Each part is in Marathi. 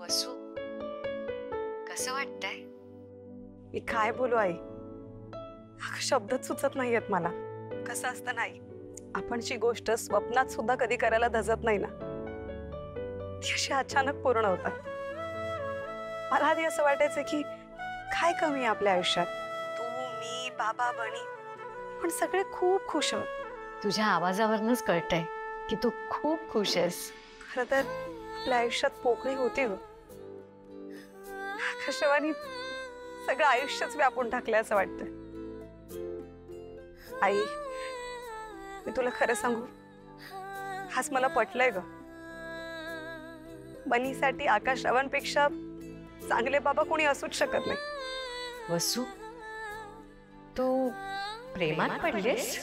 वसू, कसं वाटतंय? मी काय बोलू आई, शब्दच सुचत नाहीयेत मला. कसं असतं नाही, आपण जी गोष्ट स्वप्नात सुद्धा कधी करायला धजत नाही ना, ती अशी अचानक पूर्ण होतात. मला आधी असं वाटायचं की काय कमी आहे आपल्या आयुष्यात, तू मी बाबा बणी, पण सगळे खूप खुश आहोत. तुझ्या आवाजावरनच कळतंय की तू खूप खुश आहेस. खरं तर आपल्या आयुष्यात पोकळी होती हो, आकाशवाणी सगळं आयुष्यच व्यापून टाकलंय असं वाटतं. आई, मी तुला खरं सांगू, हाच मला पटलंय ग. बनीसाठी आकाश रावांपेक्षा चांगले बाबा कोणी असूच शकत नाही. वसू, तू प्रेमात पडलीस?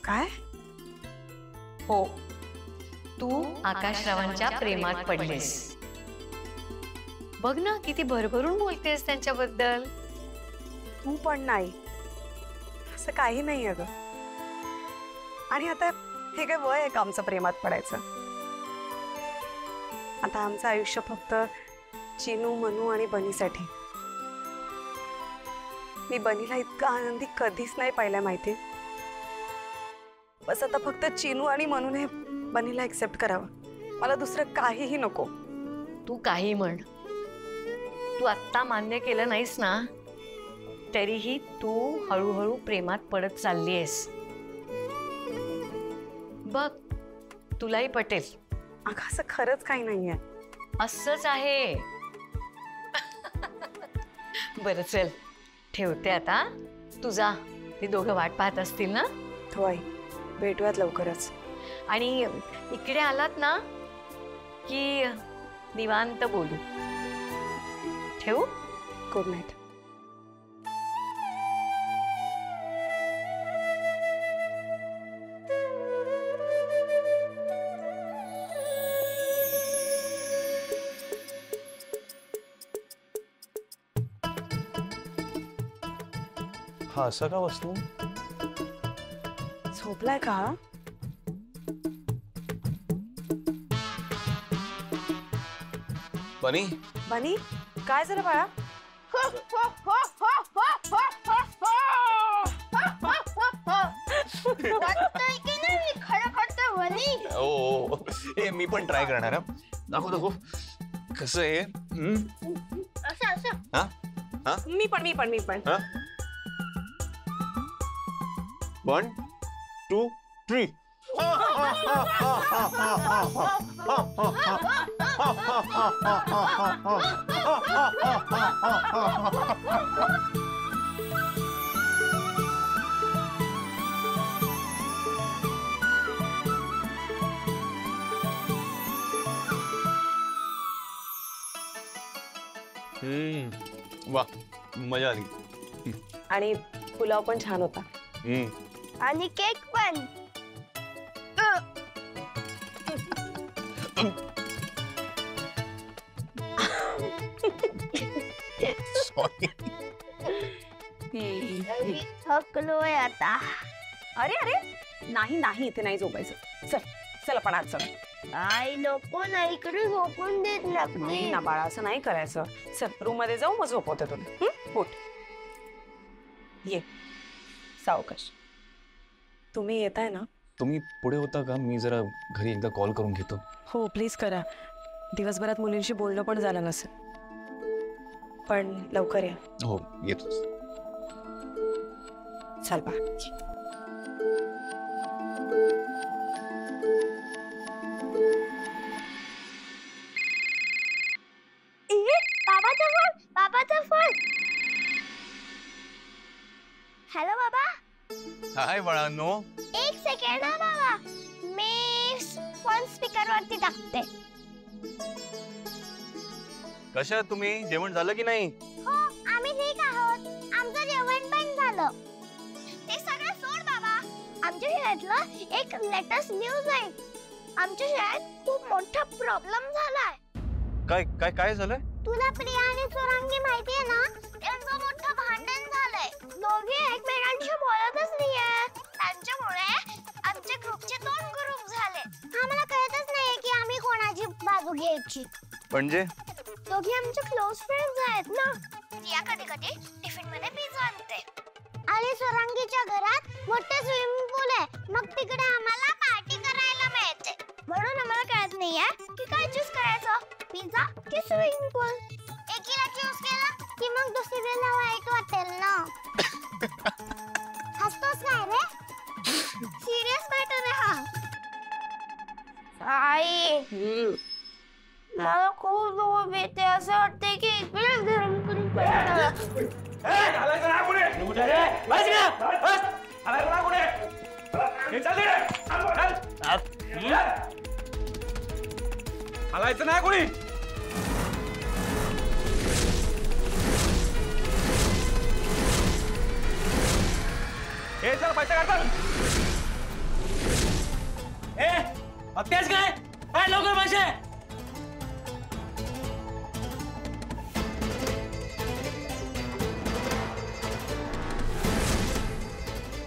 काय? हो, तू आकाशरावांच्या प्रेमात पडलीस. बघ ना, किती भरभरून बोलतेस त्यांच्याबद्दल. तू पण नाही, असं काही नाही अगं. आणि आता हे काय वय आहे का आमचं प्रेमात पडायचं? आता आमचं आयुष्य फक्त चिनू, मनू आणि बनीसाठी. मी बनीला इतका आनंदी कधीच नाही पाहिलं माहिती. बस आता फक्त चिनू आणि मनूने बनीला एक्सेप्ट करावं, मला दुसरं काहीही नको. तू काही म्हण, तू आत्ता मान्य केलं नाहीस ना, तरीही तू हळूहळू प्रेमात पडत चाललीयस. बघ, तुलाही पटेल. अगं असं खरंच काही नाहीये. असंच आहे. बरं चल, ठेवते आता. तू जा, ते दोघं वाट पाहत असतील ना. हो आई, भेटूयात लवकरच. आणि इकडे आलात ना की निवांत बोलू. ठेवू? Good night. हा असं का वस्तू? झोपलाय का? बनी, बनी, काय झालं बाळा? ओ ए मी पण ट्राय करणार. दाखव दाखव कसं आहे. हा हा, मी पण. 1 2 3. वाह, मजा आली. आणि पुलाव पण छान होता. आणि केक पण. थकलोय आता. अरे अरे, नाही इथे नाही झोपायचं. चल आपण आज चल. आई नको ना, इकडे झोपून देत नाही ना बाळा, असं नाही करायचं. चल रूम मध्ये जाऊ, मग झोपवते तुला. उठ, ये सावकाश. तुम्ही येताय ना? तुम्ही पुढे होता का? मी जरा घरी एकदा कॉल करून घेतो. हो प्लीज करा. दिवसभरात मुलींशी बोलणं पण झालं नसेल, पण लवकर या. हो येतोच. चल बा. बाबाचा फोन. हॅलो बाबा. हाय बाळांनो. एक सेकंड हा बाबा, मी फोन स्पीकर वरती टाकते. कशा आहात तुम्ही? जेवण झालं की नाही? हो आम्ही ठीक आहोत, आमचं जेवण पण झालं. ते सगळं सोड बाबा, आमच्या शाळेतलं एक लेटेस्ट न्यूज आहे. आमच्या शाळेत खूप मोठा प्रॉब्लेम झालाय. काय काय काय झालंय? तुला प्रिया आणि सुरांगी माहिती आहे ना, त्यांचं मोठं भांडण झालंय. दोघे एकमेकांशी बोलतच नाहीये. त्यांच्यामुळे आमच्या घ्यायची. म्हणजे दोघी आमचे क्लोज फ्रेंड्स आहेत ना. रिया कधी कधी टिफिन मध्ये पिझ्झा आणते आणि स्वरांगीच्या घरात मोठे स्विमिंग पूल आहे. मग तिकडे आम्हाला पार्टी करायला मिळते. म्हणून आम्हाला कळत नाहीये की काय चूज करायचं, पिझ्झा की स्विमिंग पूल. एकीला चूज केलं की मग दुसरीला वाईट वाटेल ना. हसतोस काय रे? सिरियस मॅटर आहे हा. आई मला खूप झोप येते. असं वाटतंय की इकडेच गरम करून पडावं. हलायचं नाही कोणी. हे चल पैसे काढतात. बघतेस काय लवकर पैसे.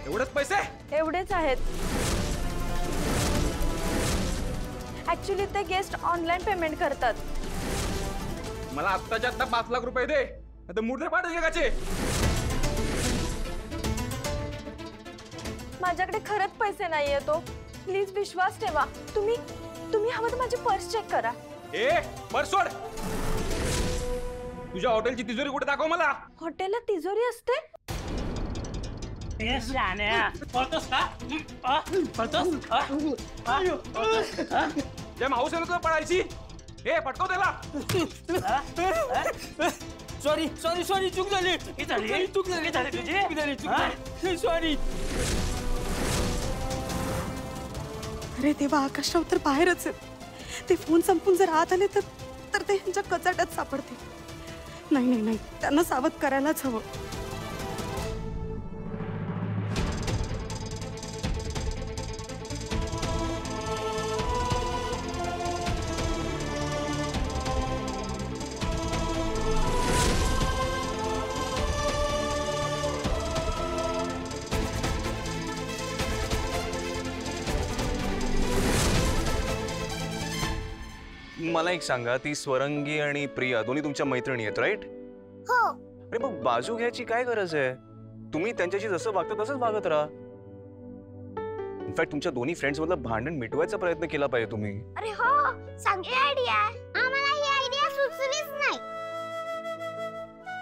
एवढेच पैसे. एवढेच आहेत. ऍक्च्युली ते गेस्ट ऑनलाईन पेमेंट करतात. मला आत्ताच्या आत्ता 5 लाख रुपये दे, आता मूर्ती पाठ जगाचे. माझ्याकडे खरंच पैसे नाहीये तो. प्लीज विश्वास ठेवा. तुम्ही हवं तर माझी पर्स चेक करा. ए पर्स सोड. तुझ्या हॉटेलची तिजोरी कुठे दाखव मला. हॉटेलला तिजोरी असते? त्या माऊस तुला पडायची. ए पटकव त्याला. सॉरी सॉरी सॉरी चूक झाली. चूक झाली सॉरी. अरे देवा, आकाशराव तर बाहेरच आहेत. ते फोन संपून जर आत आले तर ते ह्यांच्या कचाट्यात सापडते. नाही नाही नाही, त्यांना सावध करायलाच हवं. मला एक सांगा, ती स्वरंगी आणि प्रिया दोन्ही तुमच्या मैत्रिणी आहेत, राईट? हो. अरे मग बाजू घ्यायची काय गरज आहे? तुम्ही त्यांच्याशी जसं वागता तसंच वागत राहा. इनफॅक्ट तुमच्या दोन्ही फ्रेंड्स मधलं भांडण मिटवायचा प्रयत्न केला पाहिजे तुम्ही. अरे हो, चांगली आयडिया आहे. आम्हाला ही आयडिया सुचलीच नाही.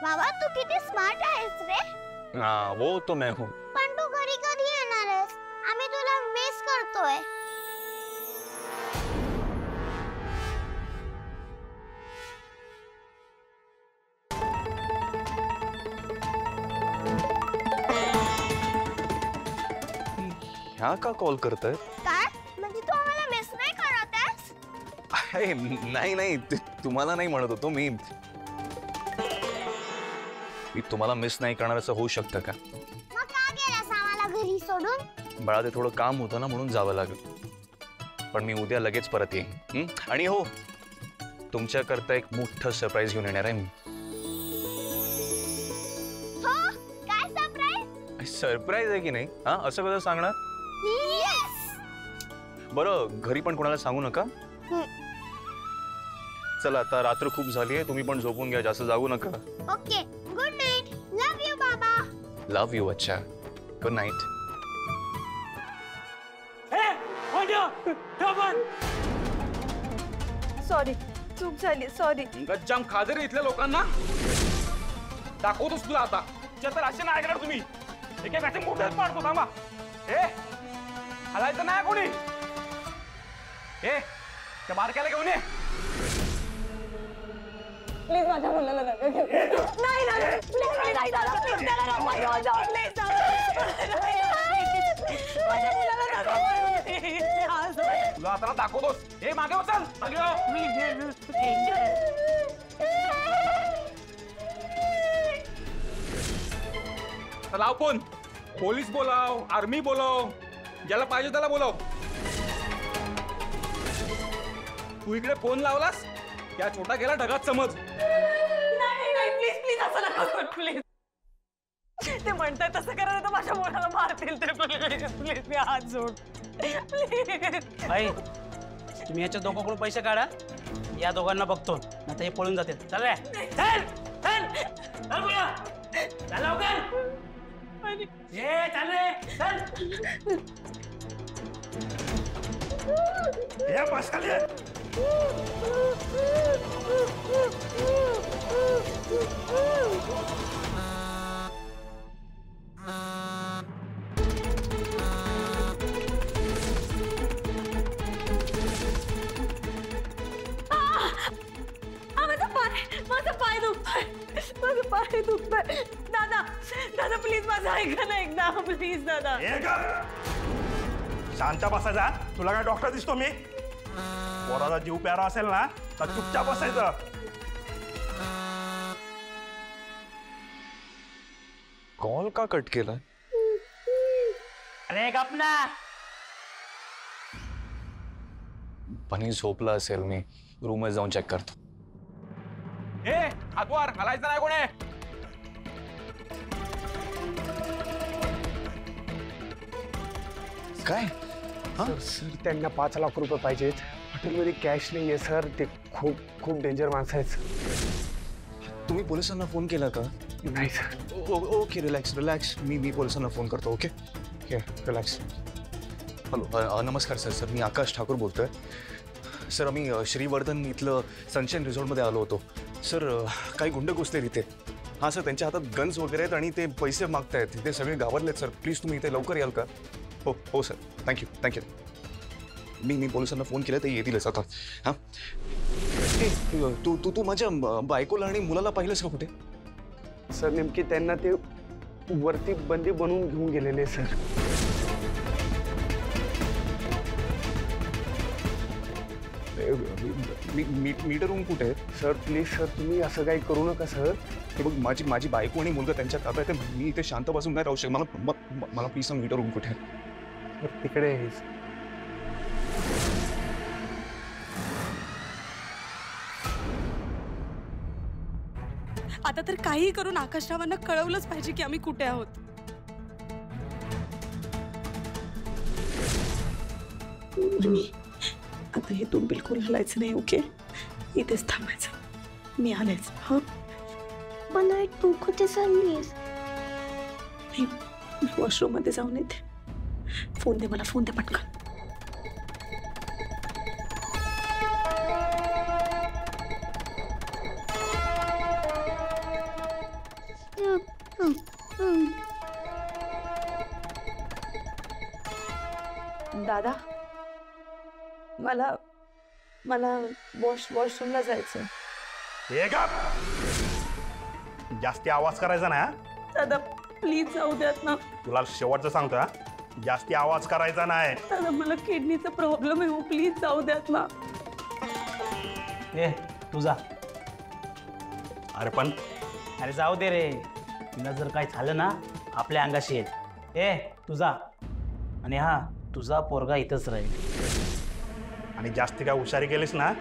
बाबा तू किती स्मार्ट आहेस रे. हाँ, वो तो मैं हूँ. पण तू घरी कधी येणार आहेस? आम्ही तुला मिस करतोय. ह्या का कॉल करताय? काय म्हणजे तू आम्हाला मिस नाही करत आहेस? अरे नाही नाही, तुम्हाला नाही म्हणत होतो मी. तुम्हाला मिस नाही करणार असं होऊ शकतं का? मग का गेलास आम्हाला घरी सोडून? बाळा, ते थोडं काम होतं ना, म्हणून जावं लागेल. पण मी उद्या लगेच परत येईन. आणि हो, तुमच्याकरता एक मोठं सरप्राईज घेऊन येणार आहे मी. हो, काय सरप्राईज? सरप्राईज आहे की नाही? हा, असं कसं सांगणार? येस. बरं, घरी पण कोणाला सांगू नका. चला, आता रात्र खूप झाली आहे, तुम्ही पण झोपून घ्या, जास्त जागू नका. Okay, good night. Love you बाबा. लव यू. अच्छा, गुड नाईट. सॉरी, चूक झाली. सॉरी. गज्जाम खाजर इथल्या लोकांना दाखवतोस तुला आता. तर असे नाही ऐकणार तुम्ही. एक एक असे मोठेच पाडतो. थांबा. हलायचं नाही कोणी. त्या बारक्याला घेऊन ये. प्लीज माझ्या मुलाला नका घेऊ. नाही नाही, प्लीज नाही दादा, प्लीज त्याला नको मारू. प्लीज माझ्या मुलाला नका मारू. तुला आता दाखवतोस. हे मागे चल. मागे लाव फोन. पोलीस बोलाव, आर्मी बोलाव, ज्याला पाहिजे त्याला बोलाव. तू इकडे फोन लावलास, या छोटा गेला ढगात समज. प्लीज प्लीज असं नका करू. प्लीज ते म्हणतात तसं करा, तर माझ्या मुलाला मारतील ते. प्लीज मी हात जोड. प्लीज. आई तुम्ही याच्या दोघांकडून पैसे काढा, या दोघांना बघतो, नाही तर हे पळून जाते. चल रे, चल चल चल बोला, चल लवकर. ये चल रे, चल. ये बस खाली ये. माझा पाय दुखतोय, माझा पाय दुखतोय. दादा दादा प्लीज माझं ऐका ना एकदा, प्लीज दादा. ये गप. शांत बसायचा. तुला काय डॉक्टर दिसतो मी? पोराचा जीव प्यारा असेल ना तर चुपचाप बसायचं. कॉल का कट केला? अरे गप ना. बनी झोपला असेल, मी रूममध्ये जाऊन चेक करतो. ए हातवार हलायचं नाही कोणी. काय? सर त्यांना 5 लाख रुपये पाहिजेत. हॉटेलमध्ये कॅश नाही आहे सर. ते खूप खूप डेंजर माणसं आहेत. तुम्ही पोलिसांना फोन केला का? नाही सर. Okay, relax relax. मी पोलिसांना फोन करतो. Okay relax. हॅलो, नमस्कार सर. मी आकाश ठाकूर बोलतोय. सर, आम्ही श्रीवर्धन इथलं सनशाईन रिसॉर्टमध्ये आलो होतो. सर, काही गुंड घुसले तिथे. हां सर, त्यांच्या हातात गन्स वगैरे आहेत आणि ते पैसे मागतायत. ते सगळे गावातले आहेत सर. प्लीज तुम्ही इथे लवकर याल का? हो सर. थँक्यू. मी पोलिसांना फोन केला, ते येतीलच आता. हां, तू माझ्या बायकोला आणि मुलाला पाहिलंस का कुठे? सर नेमकी त्यांना ते वरती बंदी बनवून घेऊन गेलेले सर. मीटर रूम कुठे आहे? सर प्लीज सर, तुम्ही असं काही करू नका सर. हे बघ, माझी बायको आणि मुलगा त्यांच्या ताब्यात आहे. मी इथे शांत बसून नाही राहू शकत. मला प्लीज सांग, मीटर रूम कुठे आहे? तिकडे आहे. आता तर काही करून आकाशरावांना कळवलंच पाहिजे की आम्ही कुठे आहोत. आता हे तू बिलकुल हलायचं नाही. ओके, इथेच थांबायचं. मी आलेच. हा, मला तू कुठे चाललीस? मी वॉशरूम मध्ये जाऊन येते. फोन दे मला, फोन दे पटकन. दादा, मला वॉशरूमला जायचं. ये गप. जास्ती आवाज करायचा ना. दादा प्लीज जाऊ द्यात ना. तुला शेवटचं सांगतो हा, जास्ती आवाज करायचा नाही. दादा मला किडनीचा प्रॉब्लेम आहे. प्लीज जाऊ द्यात ना. ए तू जा. अरे पण अरे जाऊ दे रे. तुला जर काही झालं ना, आपल्या अंगाशी येत. ए तू जा. आणि हा, तुझा पोरगा इथंच राहील. आणि जास्ती काय हुशारी केलीस ना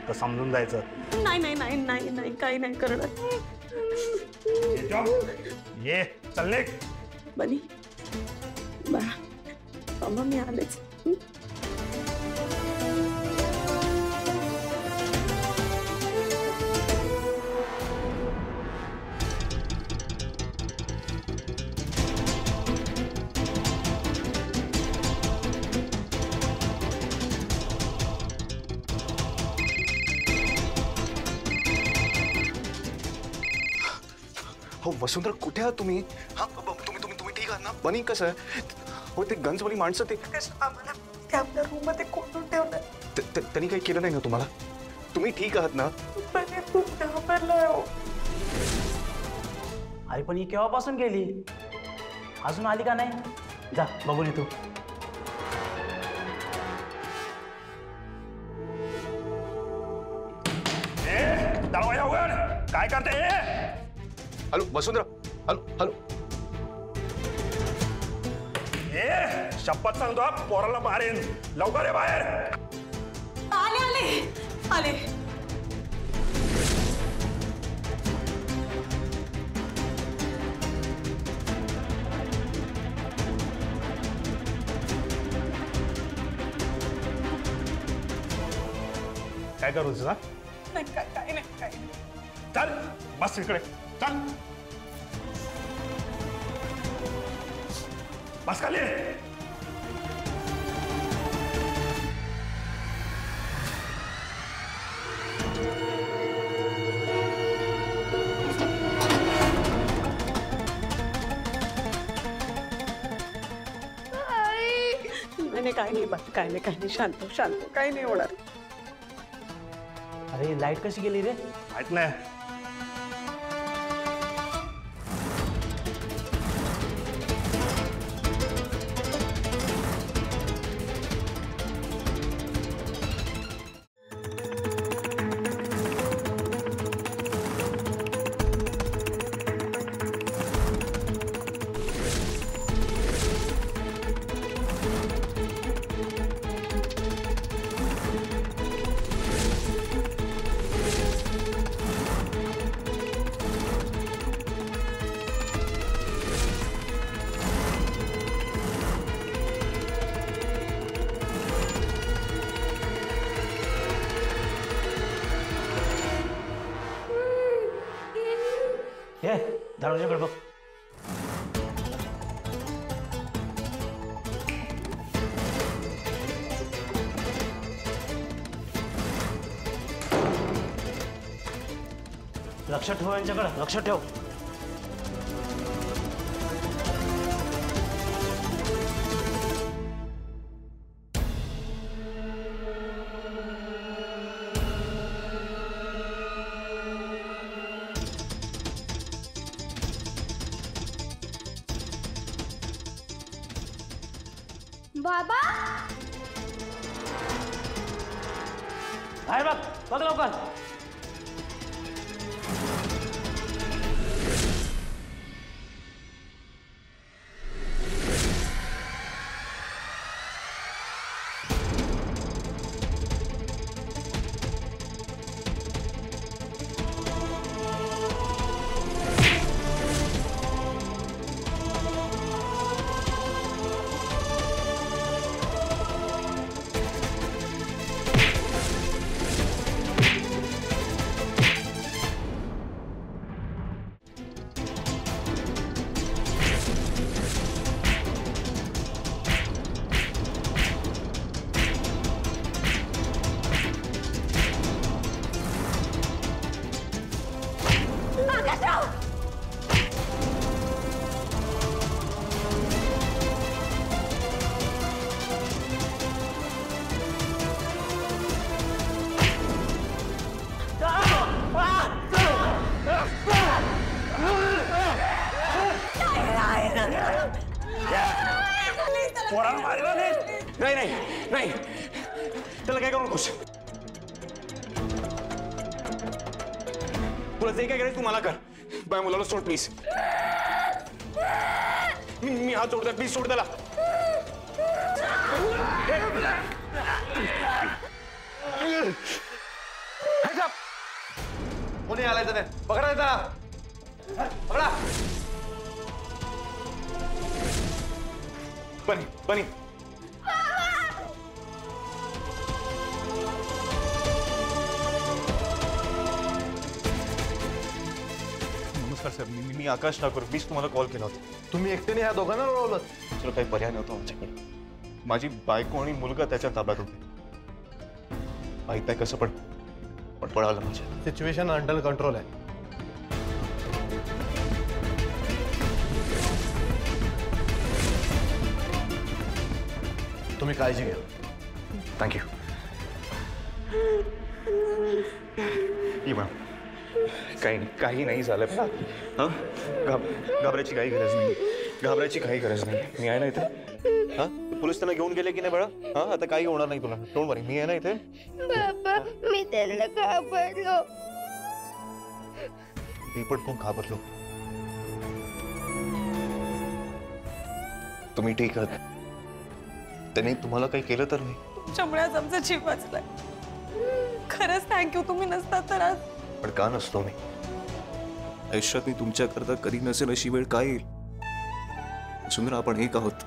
तर समजून जायचं. नाही नाही नाही नाही नाही, काही नाही करणार. ये चल निघ. बनी बाळा, मामा मी आलेच. हो वसुंधरा, कुठे आहात तुम्ही? हा, तुम्ही ठीक आहात ना? बनी कसं आहे? हो, ते गन्सवाली माणसं ते आम्हाला ते आपल्या रूम मध्ये कोंडून ठेवलं. त्यांनी काही केलं नाही ना तुम्हाला? तुम्ही ठीक आहात ना? बनी खूप घाबरलोय. अरे पण ही केव्हापासून गेली? अजून आली का नाही? जा बघून येतो. दरवाजा उघड. काय करते? हॅलो वसुंधरा, हॅलो. ए शपथ सांगतो, पोराला मारेन. लवकर ये बाहेर. आले. काय करू तुझा नाही काय नाही काय चल बस इकडे चल बस खाली नाही काय नाही बाई काय नाही शांत शांत काही नाही होणार. अरे लाईट कशी गेली रे? माहित नाही. हे दरवाजाकडे बघ. लक्ष ठेव यांच्याकडे, लक्ष ठेव. बाबा बाहेर बघ, बघ लवकर. पोराला मारलं नाही. नाही नाही नाही त्याला काय करू नकोस. तुला जे काय करायचं तू मला कर. बाय मुलाला सोड प्लीज. मी हात सोडतोय प्लीज सोड त्याला. कोणी आलाय त्याने पकडा त्याला. पकडा. बनी बनी नमस्कार सर. मी आकाश ठाकूर. मीच तुम्हाला कॉल केला होता. तुम्ही एकट्याने ह्या दोघांना रोवलं? तुला काही पर्याय नव्हता माझ्याकडे. माझी बायको आणि मुलगा त्याच्या ताब्यात होते. माहित नाही कसं पण पळालं माझ्या. सिच्युएशन अंडर कंट्रोल आहे. तुम्ही काळजी घ्या. थँक्यू. काही नाही झालं. हां घाबरायची काही गरज नाही. घाबरायची काही गरज नाही. मी आहे ना इथे. हां पोलीस त्यांना घेऊन गेले की नाही बाळा. हां आता काही होणार नाही तुला. डोंट वरी. मी आहे ना इथे. बाबा मी त्यांना घाबरलो. मी पण खूप घाबरलो. तुम्ही ठीक आहात. त्यांनी तुम्हाला काही केलं तर नाही. तुमच्यामुळे आज आमचा जीव वाचलाय. खरंच थँक्यू. तुम्ही नसता तर आज. पण का नसतो मी. आयुष्यात मी तुमच्याकरता कधी नसेल अशी वेळ काय येईल. सुंदर आपण एक आहोत.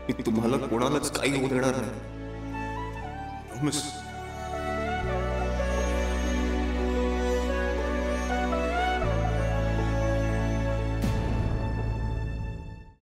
मी तुम्हाला कोणालाच काही होऊ देणार नाही.